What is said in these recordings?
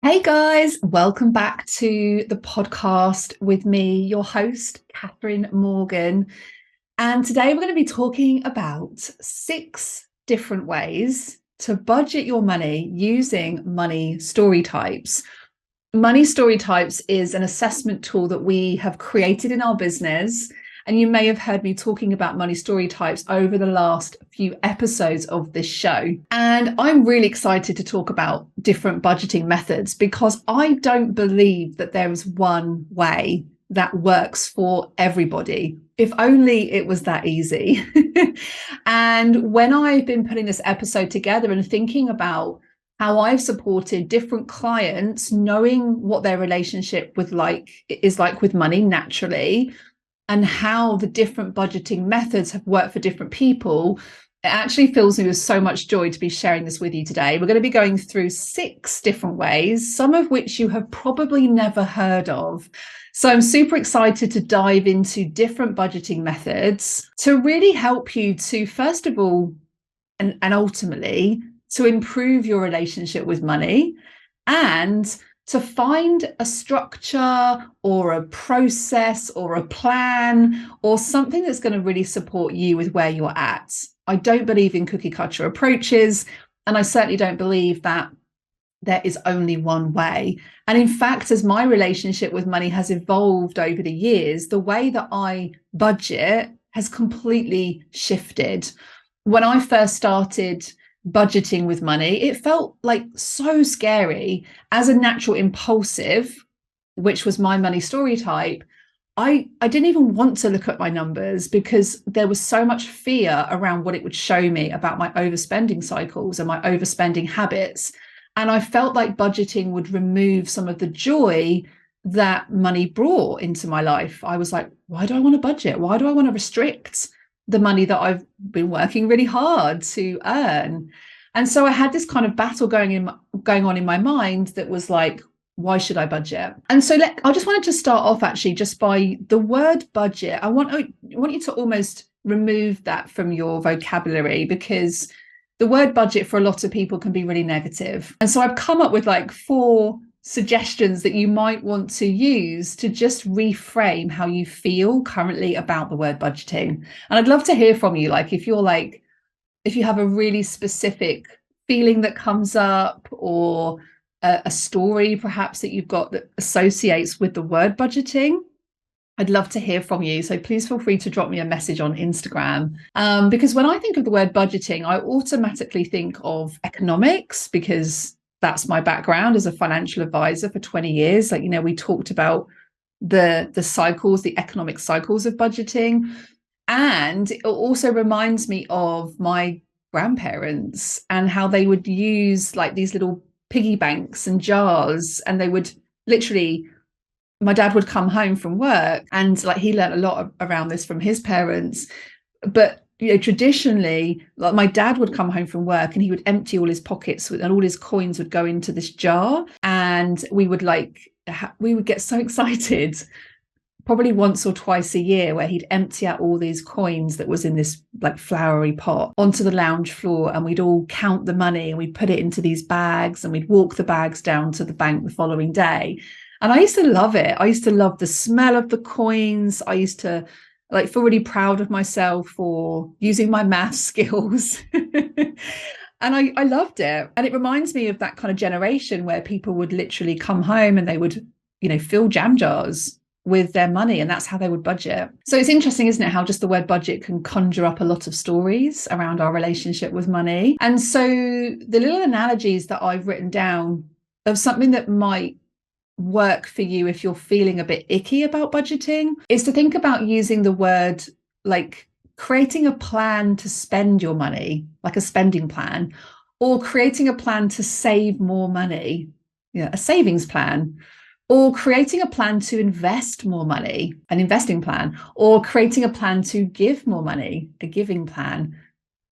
Hey guys, welcome back to the podcast with me, your host, Catherine Morgan. And today we're going to be talking about 6 different ways to budget your money using money story types. Money story types is an assessment tool that we have created in our business. And you may have heard me talking about money story types over the last few episodes of this show. And I'm really excited to talk about different budgeting methods because I don't believe that there is one way that works for everybody. If only it was that easy. And when I've been putting this episode together and thinking about how I've supported different clients, knowing what their relationship is like with money naturally, and how the different budgeting methods have worked for different people, it actually fills me with so much joy to be sharing this with you today. We're going to be going through 6 different ways, some of which you have probably never heard of. So I'm super excited to dive into different budgeting methods to really help you to, first of all, and ultimately, to improve your relationship with money and to find a structure or a process or a plan or something that's going to really support you with where you're at. I don't believe in cookie cutter approaches, and I certainly don't believe that there is only one way. And in fact, as my relationship with money has evolved over the years, the way that I budget has completely shifted. When I first started budgeting with money, it felt like so scary. As a natural impulsive, which was my money story type, I didn't even want to look at my numbers because there was so much fear around what it would show me about my overspending cycles and my overspending habits. And I felt like budgeting would remove some of the joy that money brought into my life. I was like, why do I want to budget? Why do I want to restrict the money that I've been working really hard to earn? And so I had this kind of battle going on in my mind that was like, why should I budget? And so I just wanted to start off actually just by the word budget. I want you to almost remove that from your vocabulary, because the word budget for a lot of people can be really negative. And so I've come up with like 4 suggestions that you might want to use to just reframe how you feel currently about the word budgeting. And I'd love to hear from you, like if you have a really specific feeling that comes up, or a story perhaps that you've got that associates with the word budgeting. I'd love to hear from you. So please feel free to drop me a message on Instagram. Because when I think of the word budgeting, I automatically think of economics, because that's my background as a financial advisor for 20 years. Like, we talked about the cycles, the economic cycles of budgeting. And it also reminds me of my grandparents and how they would use like these little piggy banks and jars, and they would literally, my dad would come home from work, and like he learned a lot around this from his parents. But traditionally, like my dad would come home from work and he would empty all his pockets and all his coins would go into this jar, and we would get so excited probably once or twice a year where he'd empty out all these coins that was in this like flowery pot onto the lounge floor, and we'd all count the money and we'd put it into these bags and we'd walk the bags down to the bank the following day. And I used to love it. I used to love the smell of the coins. I used to feel really proud of myself for using my math skills. And I loved it. And it reminds me of that kind of generation where people would literally come home and they would, fill jam jars with their money, and that's how they would budget. So it's interesting, isn't it, how just the word budget can conjure up a lot of stories around our relationship with money. And so the little analogies that I've written down of something that might work for you if you're feeling a bit icky about budgeting is to think about using the word like creating a plan to spend your money, like a spending plan, or creating a plan to save more money, a savings plan, or creating a plan to invest more money, an investing plan, or creating a plan to give more money, a giving plan.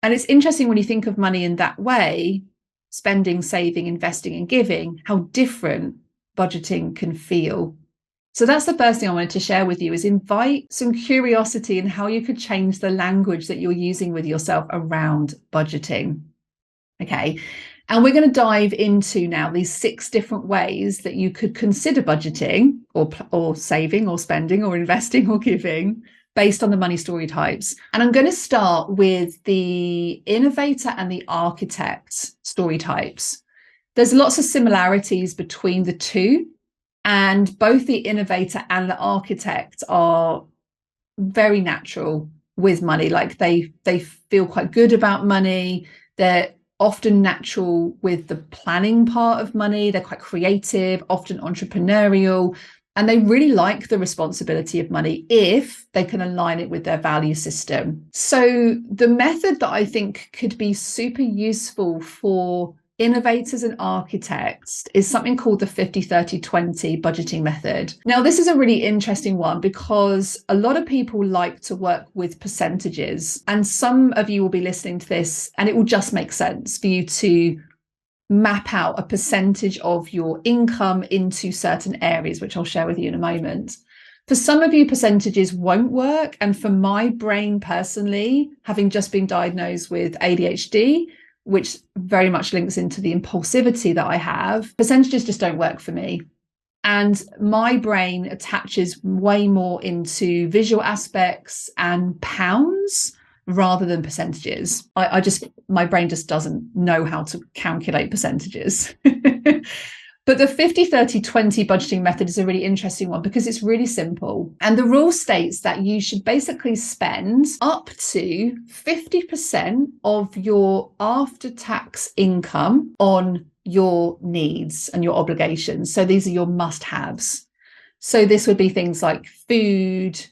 And it's interesting when you think of money in that way, spending, saving, investing, and giving, how different budgeting can feel. So that's the first thing I wanted to share with you, is invite some curiosity in how you could change the language that you're using with yourself around budgeting. Okay. And we're going to dive into now these 6 different ways that you could consider budgeting or saving or spending or investing or giving based on the money story types. And I'm going to start with the innovator and the architect story types. There's lots of similarities between the two, and both the innovator and the architect are very natural with money. Like they feel quite good about money. They're often natural with the planning part of money. They're quite creative, often entrepreneurial, and they really like the responsibility of money if they can align it with their value system. So the method that I think could be super useful for innovators and architects is something called the 50-30-20 budgeting method. Now, this is a really interesting one because a lot of people like to work with percentages, and some of you will be listening to this and it will just make sense for you to map out a percentage of your income into certain areas, which I'll share with you in a moment. For some of you, percentages won't work. And for my brain personally, having just been diagnosed with ADHD, which very much links into the impulsivity that I have, percentages just don't work for me. And my brain attaches way more into visual aspects and pounds rather than percentages. My brain just doesn't know how to calculate percentages. But the 50-30-20 budgeting method is a really interesting one because it's really simple. And the rule states that you should basically spend up to 50% of your after-tax income on your needs and your obligations. So these are your must-haves. So this would be things like food,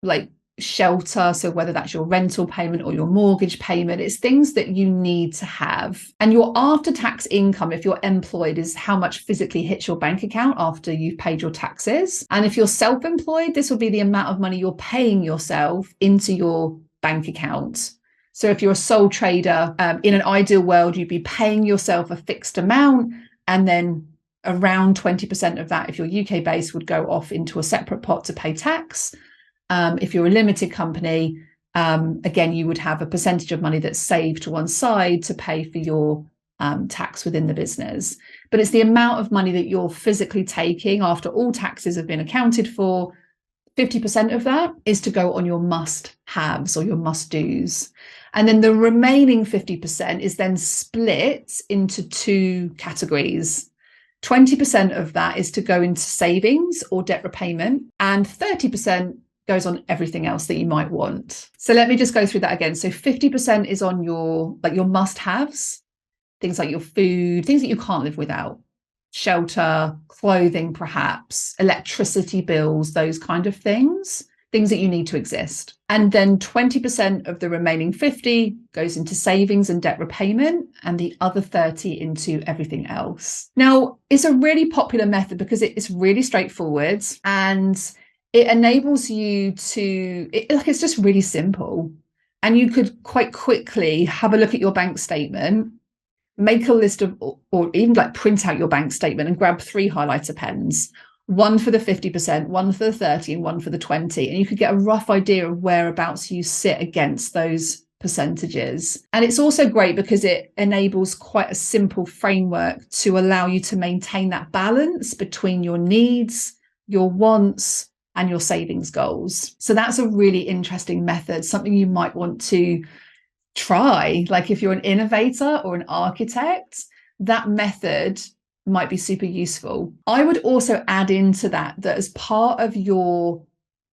like shelter, so whether that's your rental payment or your mortgage payment, it's things that you need to have. And your after-tax income, if you're employed, is how much physically hits your bank account after you've paid your taxes. And if you're self-employed, this will be the amount of money you're paying yourself into your bank account. So if you're a sole trader, in an ideal world, you'd be paying yourself a fixed amount, and then around 20% of that, if you're UK based, would go off into a separate pot to pay tax. If you're a limited company, again, you would have a percentage of money that's saved to one side to pay for your tax within the business. But it's the amount of money that you're physically taking after all taxes have been accounted for. 50% of that is to go on your must-haves or your must-dos. And then the remaining 50% is then split into 2 categories. 20% of that is to go into savings or debt repayment, and 30% goes on everything else that you might want. So let me just go through that again. So 50% is on your must-haves, things like your food, things that you can't live without, shelter, clothing, perhaps, electricity bills, those kind of things that you need to exist. And then 20% of the remaining 50 goes into savings and debt repayment, and the other 30 into everything else. Now, it's a really popular method because it's really straightforward, and it enables you to, it's just really simple. And you could quite quickly have a look at your bank statement, make a list of, or even like print out your bank statement and grab 3 highlighter pens, one for the 50%, one for the 30, and one for the 20. And you could get a rough idea of whereabouts you sit against those percentages. And it's also great because it enables quite a simple framework to allow you to maintain that balance between your needs, your wants, and your savings goals. So that's a really interesting method, something you might want to try. Like if you're an innovator or an architect, that method might be super useful. I would also add into that as part of your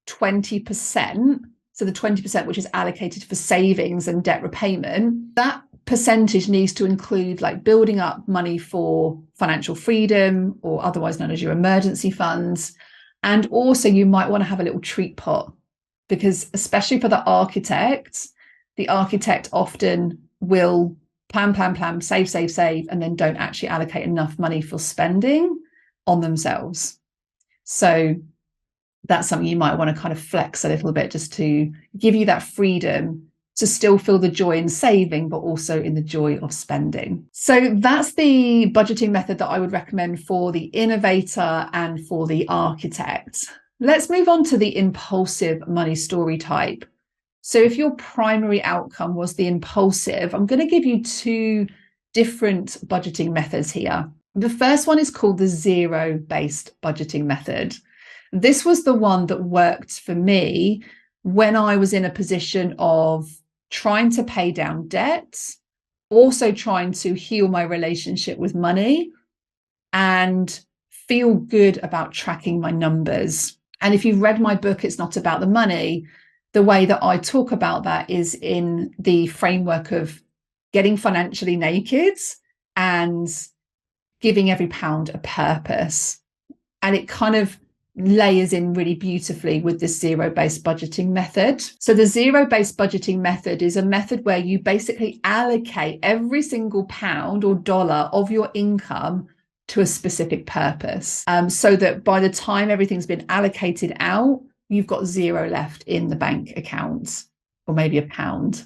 20%, so the 20% which is allocated for savings and debt repayment, that percentage needs to include like building up money for financial freedom, or otherwise known as your emergency funds. And also you might want to have a little treat pot, because especially for the architect often will plan, save, and then don't actually allocate enough money for spending on themselves. So that's something you might want to kind of flex a little bit, just to give you that freedom to still feel the joy in saving, but also in the joy of spending. So that's the budgeting method that I would recommend for the innovator and for the architect. Let's move on to the impulsive money story type. So if your primary outcome was the impulsive, I'm going to give you 2 different budgeting methods here. The first one is called the zero-based budgeting method. This was the one that worked for me when I was in a position of trying to pay down debts, also trying to heal my relationship with money and feel good about tracking my numbers. And if you've read my book, It's Not About the Money, the way that I talk about that is in the framework of getting financially naked and giving every pound a purpose. And it kind of layers in really beautifully with this zero-based budgeting method. So the zero-based budgeting method is a method where you basically allocate every single pound or dollar of your income to a specific purpose, so that by the time everything's been allocated out, you've got zero left in the bank account, or maybe a pound.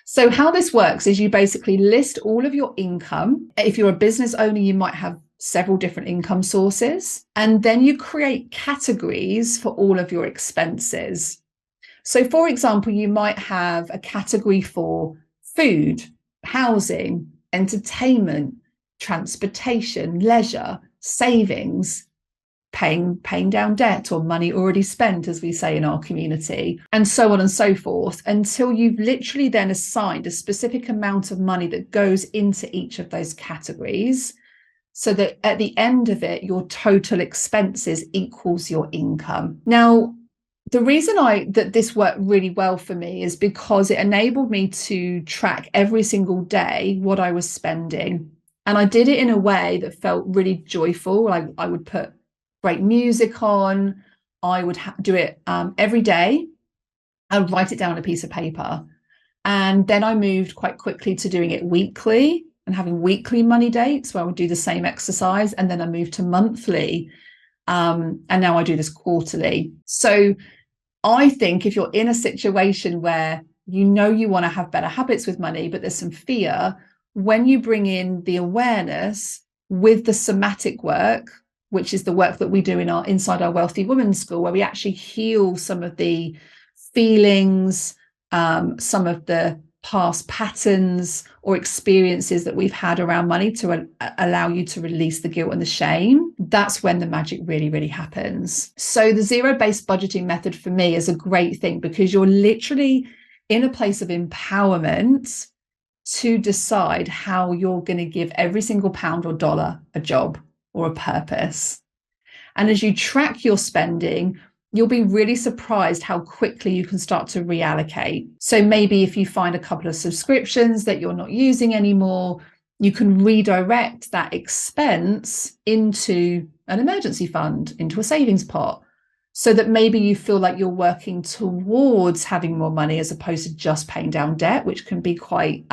So how this works is you basically list all of your income. If you're a business owner, you might have several different income sources, and then you create categories for all of your expenses. So for example, you might have a category for food, housing, entertainment, transportation, leisure, savings, paying down debt or money already spent, as we say in our community, and so on and so forth, until you've literally then assigned a specific amount of money that goes into each of those categories, so that at the end of it, your total expenses equals your income. Now, the reason that this worked really well for me is because it enabled me to track every single day what I was spending. And I did it in a way that felt really joyful. I would put great music on. I would do it every day. I would write it down on a piece of paper. And then I moved quite quickly to doing it weekly and having weekly money dates where I would do the same exercise. And then I moved to monthly. And now I do this quarterly. So I think if you're in a situation where you know you want to have better habits with money, but there's some fear, when you bring in the awareness with the somatic work, which is the work that we do inside our Wealthy Women School, where we actually heal some of the feelings, some of the past patterns or experiences that we've had around money to allow you to release the guilt and the shame, that's when the magic really, really happens. So the zero-based budgeting method for me is a great thing because you're literally in a place of empowerment to decide how you're going to give every single pound or dollar a job or a purpose. And as you track your spending, you'll be really surprised how quickly you can start to reallocate. So maybe if you find a couple of subscriptions that you're not using anymore, you can redirect that expense into an emergency fund, into a savings pot, so that maybe you feel like you're working towards having more money as opposed to just paying down debt, which can be quite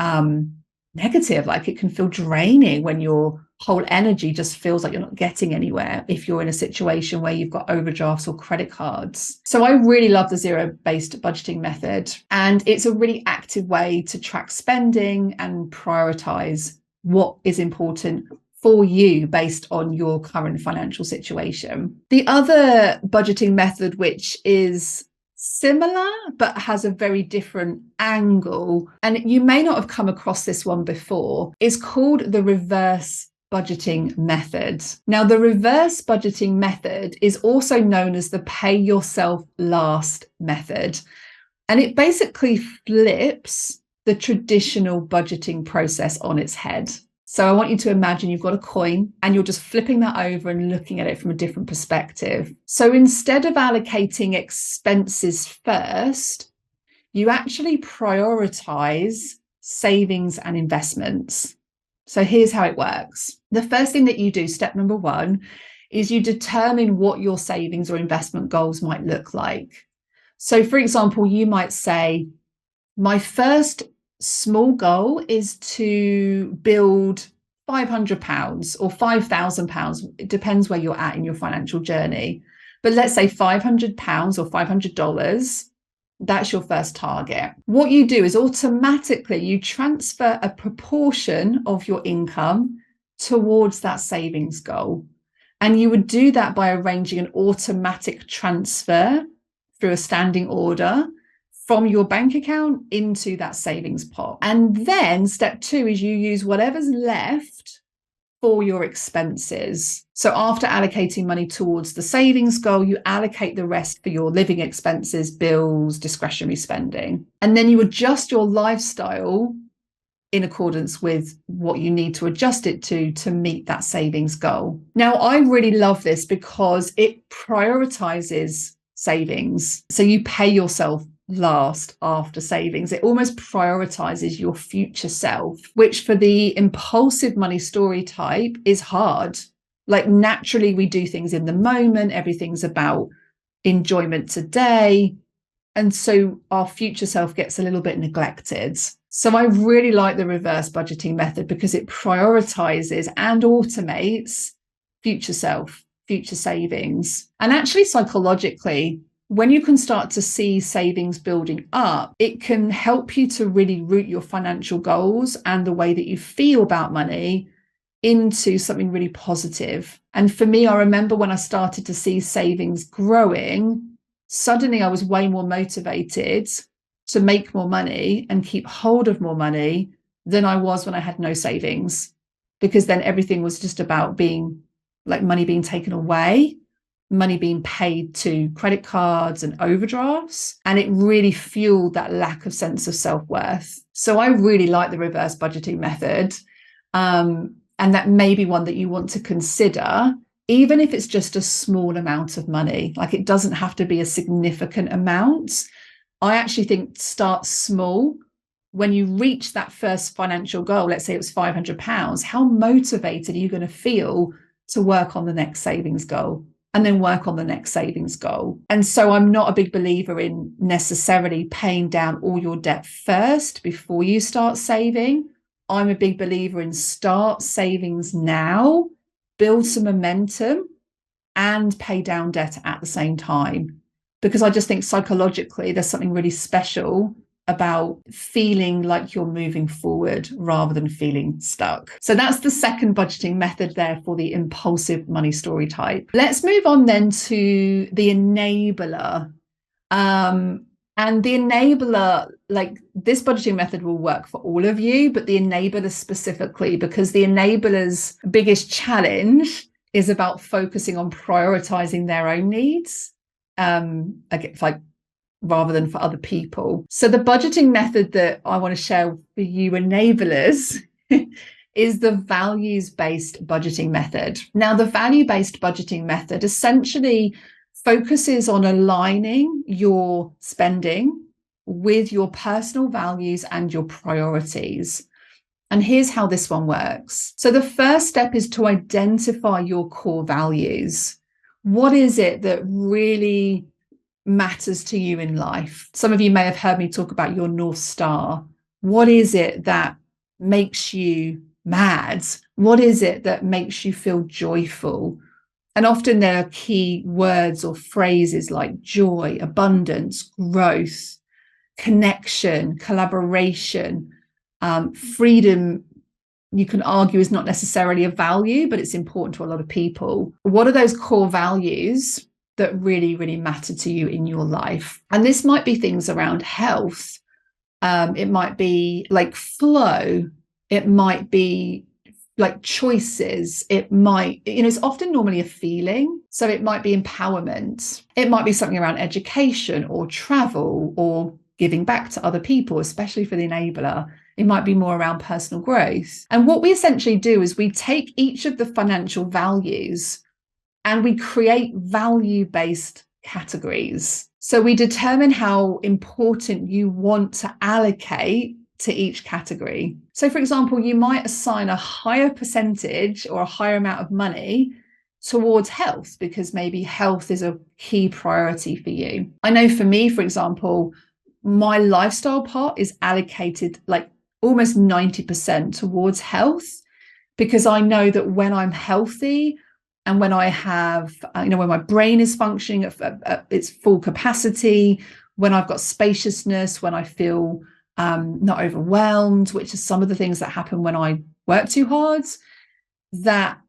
negative. Like it can feel draining when your whole energy just feels like you're not getting anywhere if you're in a situation where you've got overdrafts or credit cards. So I really love the zero-based budgeting method, and it's a really active way to track spending and prioritize what is important for you based on your current financial situation. The other budgeting method, which is similar but has a very different angle, and you may not have come across this one before, is called the reverse budgeting method. Now, the reverse budgeting method is also known as the pay yourself last method, and it basically flips the traditional budgeting process on its head. So I want you to imagine you've got a coin and you're just flipping that over and looking at it from a different perspective. So instead of allocating expenses first, you actually prioritize savings and investments. So here's how it works. The first thing that you do, step number one, is you determine what your savings or investment goals might look like. So for example, you might say, my first small goal is to build £500 or £5,000. It depends where you're at in your financial journey. But let's say £500 or $500, that's your first target. What you do is automatically you transfer a proportion of your income towards that savings goal. And you would do that by arranging an automatic transfer through a standing order from your bank account into that savings pot. And then step 2 is you use whatever's left for your expenses. So after allocating money towards the savings goal, you allocate the rest for your living expenses, bills, discretionary spending. And then you adjust your lifestyle in accordance with what you need to adjust it to meet that savings goal. Now, I really love this because it prioritizes savings. So you pay yourself last after savings. It almost prioritizes your future self, which for the impulsive money story type is hard. Like naturally we do things in the moment. Everything's about enjoyment today. And so our future self gets a little bit neglected. So I really like the reverse budgeting method because it prioritizes and automates future self, future savings. And actually psychologically, when you can start to see savings building up, it can help you to really root your financial goals and the way that you feel about money into something really positive. And for me, I remember when I started to see savings growing, suddenly I was way more motivated to make more money and keep hold of more money than I was when I had no savings, because then everything was just about being like money being taken away, money being paid to credit cards and overdrafts. And it really fueled that lack of sense of self-worth. So I really like the reverse budgeting method. And that may be one that you want to consider, even if it's just a small amount of money. Like it doesn't have to be a significant amount. I actually think start small. When you reach that first financial goal, let's say it was £500, how motivated are you going to feel to work on the next savings goal and then work on the next savings goal? And so I'm not a big believer in necessarily paying down all your debt first before you start saving. I'm a big believer in start savings now, build some momentum, and pay down debt at the same time. Because I just think psychologically, there's something really special about feeling like you're moving forward rather than feeling stuck. So that's the second budgeting method there for the impulsive money story type. Let's move on then to the enabler. And the enabler, like this budgeting method will work for all of you, but the enabler specifically, because the enabler's biggest challenge is about focusing on prioritizing their own needs, like rather than for other people. So the budgeting method that I want to share for you enablers is the values-based budgeting method. Now, the value-based budgeting method essentially focuses on aligning your spending with your personal values and your priorities. And here's how this one works. So the first step is to identify your core values. What is it that really matters to you in life? Some of you may have heard me talk about your North Star. What is it that makes you mad? What is it that makes you feel joyful? And often there are key words or phrases like joy, abundance, growth, connection, collaboration, freedom. You can argue is not necessarily a value, but it's important to a lot of people. What are those core values that really, really matter to you in your life? And this might be things around health. It might be like flow. It might be like choices. It might, it's often normally a feeling. So it might be empowerment. It might be something around education or travel or giving back to other people, especially for the enabler. It might be more around personal growth. And what we essentially do is we take each of the financial values and we create value-based categories. So we determine how important you want to allocate to each category. So for example, you might assign a higher percentage or a higher amount of money towards health because maybe health is a key priority for you. I know for me, for example, my lifestyle part is allocated like almost 90% towards health, because I know that when I'm healthy and when I have, when my brain is functioning at its full capacity, when I've got spaciousness, when I feel not overwhelmed, which is some of the things that happen when I work too hard, that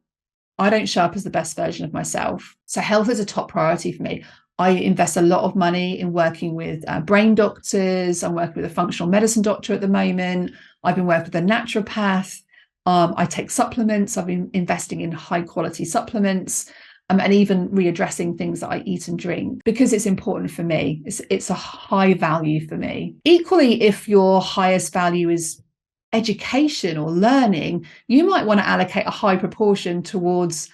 I don't show up as the best version of myself. So health is a top priority for me. I invest a lot of money in working with brain doctors. I'm working with a functional medicine doctor at the moment. I've been working with a naturopath. I take supplements. I've been investing in high quality supplements, and even readdressing things that I eat and drink because it's important for me. It's a high value for me. Equally, if your highest value is education or learning, you might want to allocate a high proportion towards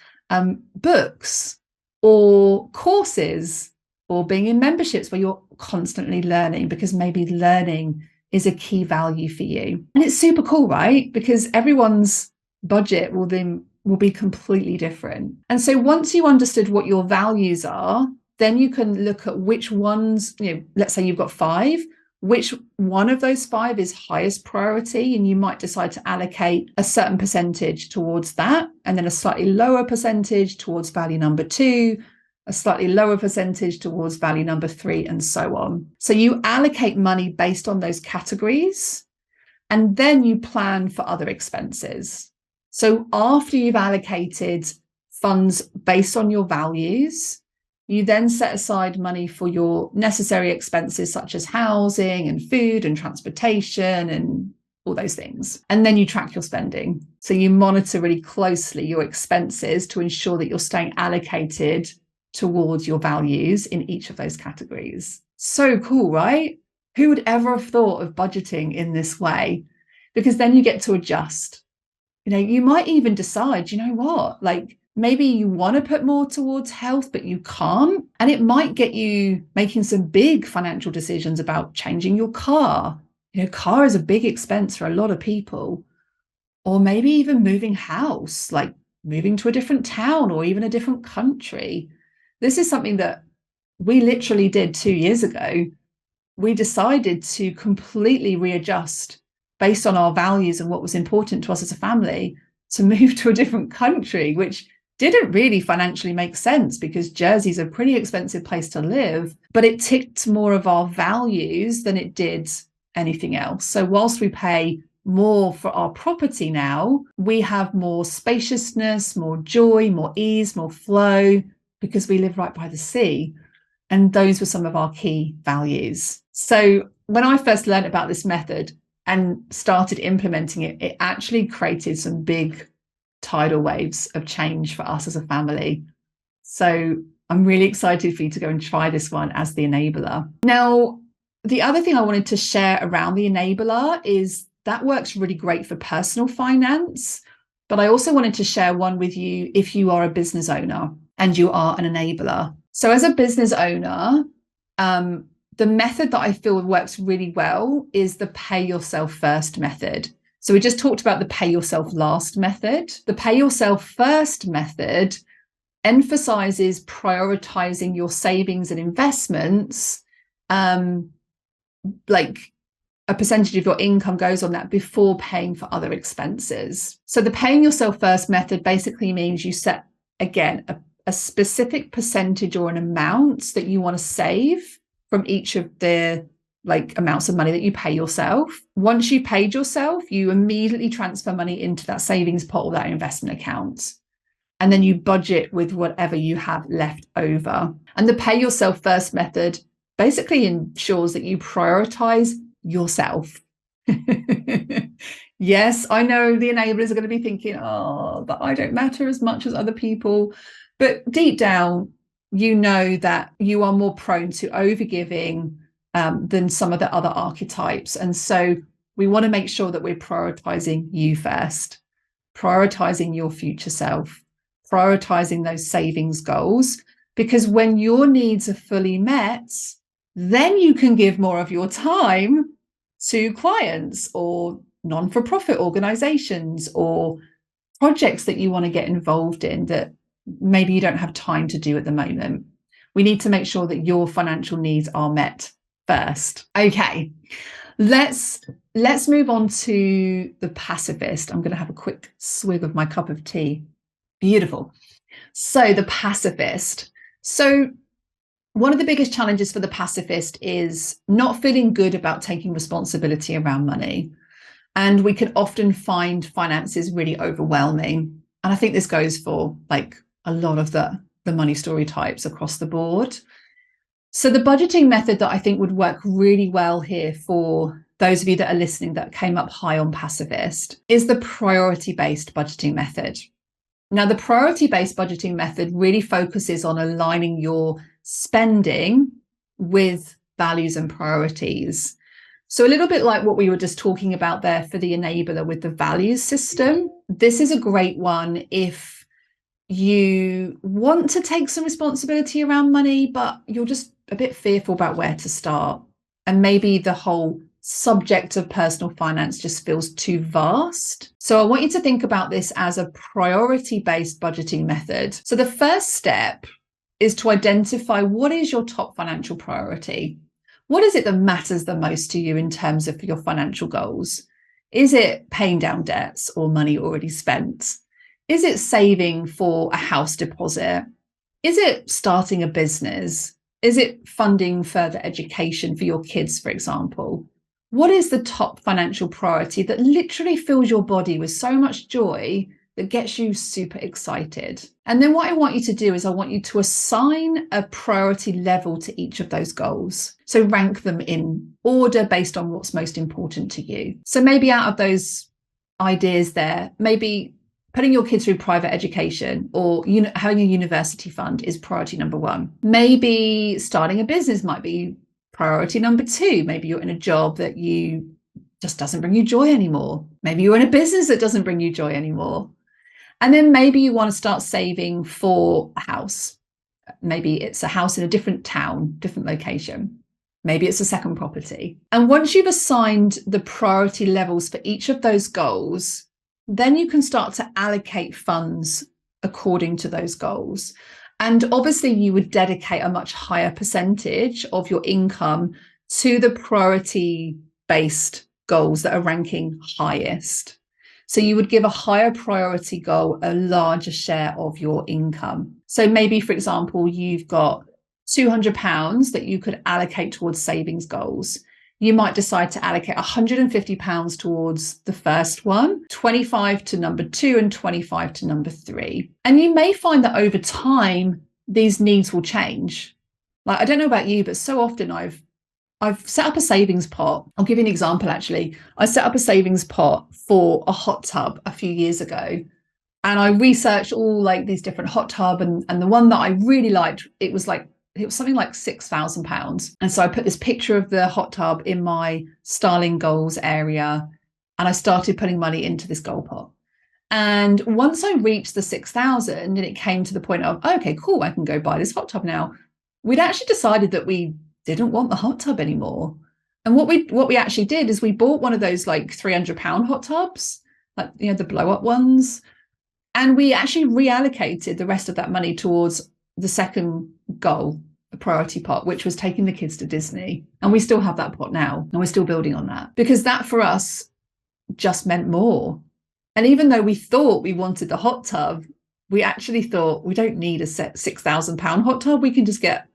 books or courses or being in memberships where you're constantly learning, because maybe learning is a key value for you. And it's super cool, right? Because everyone's budget will be completely different. And so once you understood what your values are, then you can look at which ones, let's say you've got 5, which one of those 5 is highest priority, and you might decide to allocate a certain percentage towards that, and then a slightly lower percentage towards value number 2, a slightly lower percentage towards value number 3, and so on. So you allocate money based on those categories, and then you plan for other expenses. So after you've allocated funds based on your values, you then set aside money for your necessary expenses, such as housing and food and transportation and all those things. And then you track your spending. So you monitor really closely your expenses to ensure that you're staying allocated towards your values in each of those categories. So cool, right? Who would ever have thought of budgeting in this way? Because then you get to adjust. You might even decide, like maybe you want to put more towards health, but you can't. And it might get you making some big financial decisions about changing your car. Car is a big expense for a lot of people. Or maybe even moving house, like moving to a different town or even a different country. This is something that we literally did 2 years ago. We decided to completely readjust based on our values and what was important to us as a family to move to a different country, which didn't really financially make sense because Jersey's a pretty expensive place to live, but it ticked more of our values than it did anything else. So whilst we pay more for our property now, we have more spaciousness, more joy, more ease, more flow, because we live right by the sea. And those were some of our key values. So when I first learned about this method and started implementing it, it actually created some big tidal waves of change for us as a family. So I'm really excited for you to go and try this one as the enabler. Now, the other thing I wanted to share around the enabler is that works really great for personal finance, but I also wanted to share one with you if you are a business owner and you are an enabler. So as a business owner, the method that I feel works really well is the pay yourself first method. So we just talked about the pay yourself last method. The pay yourself first method emphasizes prioritizing your savings and investments, like a percentage of your income goes on that before paying for other expenses. So the paying yourself first method basically means you set, again, a specific percentage or an amount that you want to save from each of the amounts of money that you pay yourself. Once you paid yourself, you immediately transfer money into that savings pot or that investment account. And then you budget with whatever you have left over. And the pay yourself first method basically ensures that you prioritize yourself. Yes, I know the enablers are going to be thinking, but I don't matter as much as other people. But deep down, you know that you are more prone to overgiving than some of the other archetypes. And so we want to make sure that we're prioritizing you first, prioritizing your future self, prioritizing those savings goals, because when your needs are fully met, then you can give more of your time to clients or non-for-profit organizations or projects that you want to get involved in that maybe you don't have time to do at the moment. We need to make sure that your financial needs are met first. Okay, let's move on to the pacifist. I'm going to have a quick swig of my cup of tea. Beautiful. So the pacifist. So one of the biggest challenges for the pacifist is not feeling good about taking responsibility around money. And we can often find finances really overwhelming. And I think this goes for a lot of the money story types across the board. So the budgeting method that I think would work really well here for those of you that are listening that came up high on Pacifist is the priority-based budgeting method. Now, the priority-based budgeting method really focuses on aligning your spending with values and priorities. So a little bit like what we were just talking about there for the enabler with the values system, this is a great one if you want to take some responsibility around money, but you're just a bit fearful about where to start. And maybe the whole subject of personal finance just feels too vast. So I want you to think about this as a priority-based budgeting method. So the first step is to identify what is your top financial priority. What is it that matters the most to you in terms of your financial goals? Is it paying down debts or money already spent? Is it saving for a house deposit? Is it starting a business? Is it funding further education for your kids, for example? What is the top financial priority that literally fills your body with so much joy that gets you super excited? And then what I want you to do is I want you to assign a priority level to each of those goals. So rank them in order based on what's most important to you. So maybe out of those ideas there, maybe putting your kids through private education or having a university fund is priority number one. Maybe starting a business might be priority number two. Maybe you're in a job that just doesn't bring you joy anymore. Maybe you're in a business that doesn't bring you joy anymore. And then maybe you want to start saving for a house. Maybe it's a house in a different town, different location. Maybe it's a second property. And once you've assigned the priority levels for each of those goals, then you can start to allocate funds according to those goals. And obviously you would dedicate a much higher percentage of your income to the priority-based goals that are ranking highest. So you would give a higher priority goal a larger share of your income. So maybe, for example, you've got £200 that you could allocate towards savings goals. You might decide to allocate £150 towards the first one, 25 to number two, and 25 to number three. And you may find that over time, these needs will change. Like, I don't know about you, but so often I've set up a savings pot. I'll give you an example, actually. I set up a savings pot for a hot tub a few years ago. And I researched all like these different hot tub, and the one that I really liked, it was something like £6,000. And so I put this picture of the hot tub in my styling goals area, and I started putting money into this goal pot. And once I reached the 6,000 and it came to the point of, okay, cool, I can go buy this hot tub now, we'd actually decided that we didn't want the hot tub anymore. And what we actually did is we bought one of those like £300 hot tubs, like, you know, the blow up ones. And we actually reallocated the rest of that money towards the second goal, the priority pot, which was taking the kids to Disney. And we still have that pot now, and we're still building on that, because that for us just meant more. And even though we thought we wanted the hot tub, we actually thought we don't need a set £6,000 hot tub. We can just get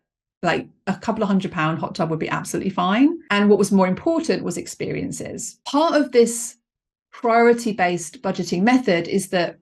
like a couple of £100 hot tub would be absolutely fine. And what was more important was experiences. Part of this priority-based budgeting method is that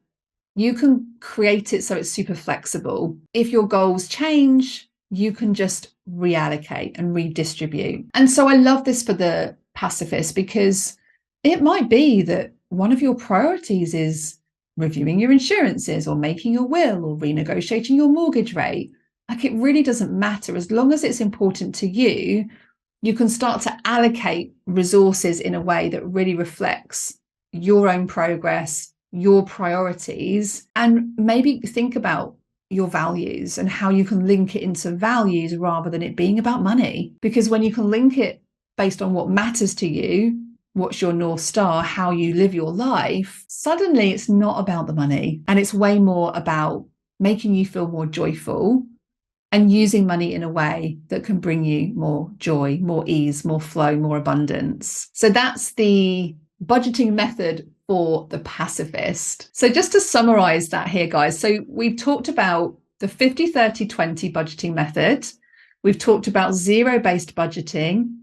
you can create it so it's super flexible. If your goals change, you can just reallocate and redistribute. And so I love this for the pacifist, because it might be that one of your priorities is reviewing your insurances or making a will or renegotiating your mortgage rate. Like, it really doesn't matter. As long as it's important to you, you can start to allocate resources in a way that really reflects your own progress, your priorities, and maybe think about your values and how you can link it into values rather than it being about money. Because when you can link it based on what matters to you, what's your North Star, how you live your life, suddenly it's not about the money, and it's way more about making you feel more joyful and using money in a way that can bring you more joy, more ease, more flow, more abundance. So that's the budgeting method for the pacifist. So just to summarize that here, guys, so we've talked about the 50-30-20 budgeting method. We've talked about zero-based budgeting.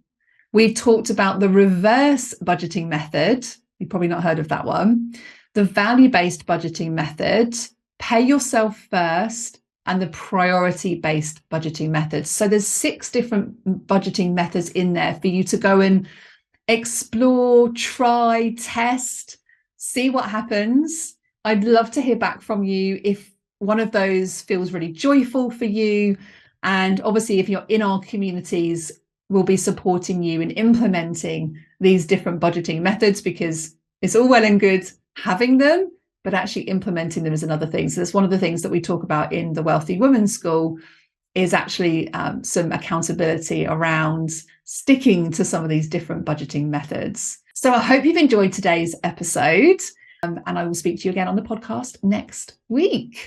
We've talked about the reverse budgeting method. You've probably not heard of that one. The value-based budgeting method, pay yourself first and the priority-based budgeting methods. So there's 6 different budgeting methods in there for you to go and explore, try, test, see what happens. I'd love to hear back from you if one of those feels really joyful for you. And obviously, if you're in our communities, we'll be supporting you in implementing these different budgeting methods, because it's all well and good having them, but actually implementing them is another thing. So that's one of the things that we talk about in the Wealthy Women's School, is actually some accountability around sticking to some of these different budgeting methods. So I hope you've enjoyed today's episode, and I will speak to you again on the podcast next week.